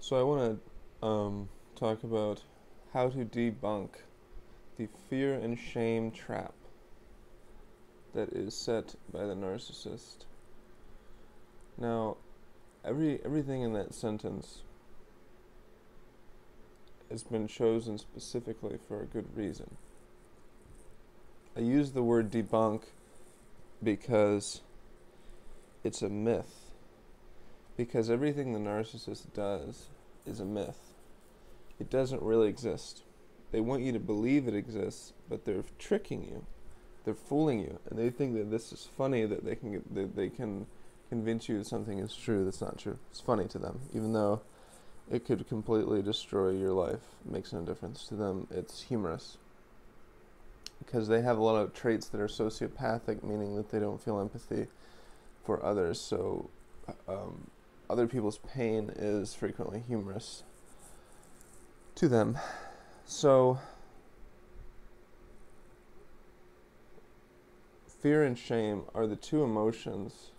So I want to talk about how to debunk the fear and shame trap that is set by the narcissist. Now, everything in that sentence has been chosen specifically for a good reason. I use the word debunk because it's a myth. Because everything the narcissist does is a myth. It doesn't really exist. They want you to believe it exists, but they're tricking you. They're fooling you, and they think that this is funny, that they can convince you that something is true that's not true. It's funny to them, even though it could completely destroy your life. It makes no difference to them. It's humorous because they have a lot of traits that are sociopathic, meaning that they don't feel empathy for others. So other people's pain is frequently humorous to them. So fear and shame are the two emotions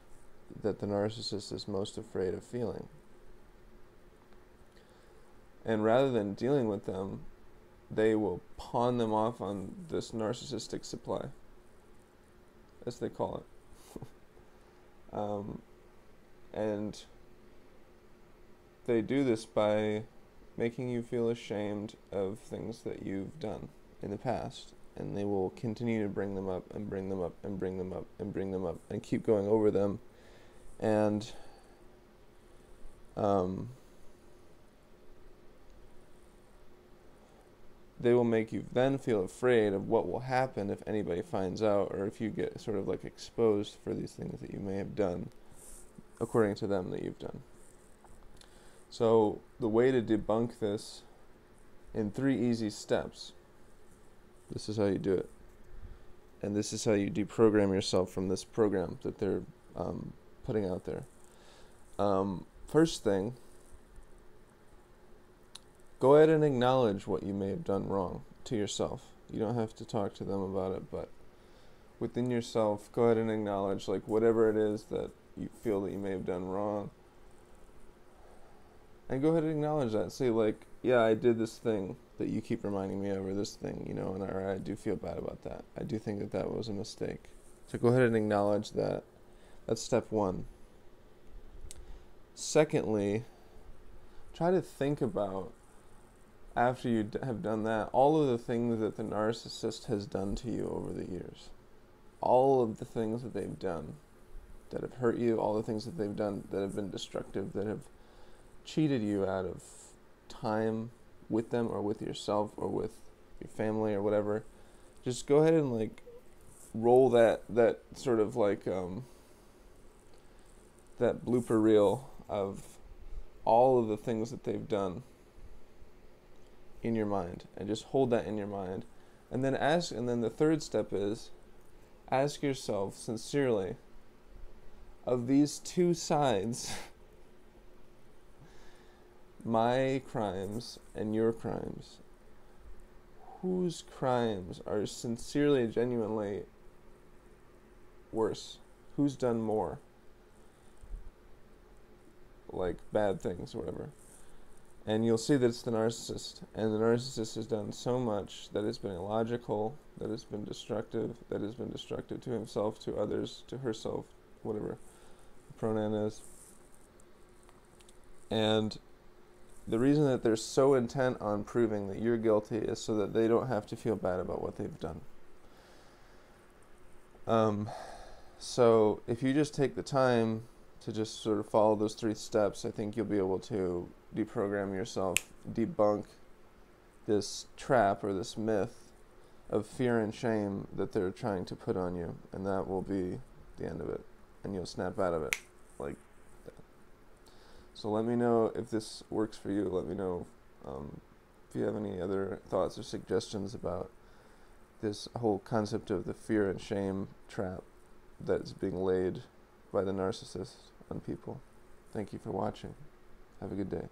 that the narcissist is most afraid of feeling. And rather than dealing with them, they will pawn them off on this narcissistic supply, as they call it. And they do this by making you feel ashamed of things that you've done in the past. And they will continue to bring them up and bring them up and bring them up and bring them up and keep going over them. And they will make you then feel afraid of what will happen if anybody finds out, or if you get sort of like exposed for these things that you may have done, according to them, that you've done. So the way to debunk this in 3 easy steps, this is how you do it. And this is how you deprogram yourself from this program that they're putting out there. First thing, go ahead and acknowledge what you may have done wrong to yourself. You don't have to talk to them about it, but within yourself, go ahead and acknowledge like whatever it is that you feel that you may have done wrong. And go ahead and acknowledge that. Say like, yeah, I did this thing that you keep reminding me of, or this thing, and I do feel bad about that. I do think that that was a mistake. So go ahead and acknowledge that. That's step 1. Secondly, try to think about, after you have done that, all of the things that the narcissist has done to you over the years. All of the things that they've done that have hurt you, all the things that they've done that have been destructive, that have cheated you out of time with them or with yourself or with your family or whatever. Just go ahead and like roll that sort of like that blooper reel of all of the things that they've done in your mind, and just hold that in your mind. And then the third step is ask yourself sincerely, of these two sides, my crimes and your crimes, whose crimes are sincerely, genuinely worse? Who's done more? Like bad things or whatever. And you'll see that it's the narcissist. And the narcissist has done so much that has been illogical, that has been destructive, to himself, to others, to herself, whatever the pronoun is. And the reason that they're so intent on proving that you're guilty is so that they don't have to feel bad about what they've done. So if you just take the time to just sort of follow those 3 steps, I think you'll be able to deprogram yourself, debunk this trap or this myth of fear and shame that they're trying to put on you, and that will be the end of it, and you'll snap out of it like that. So let me know if this works for you. Let me know if you have any other thoughts or suggestions about this whole concept of the fear and shame trap that's being laid by the narcissist on people. Thank you for watching. Have a good day.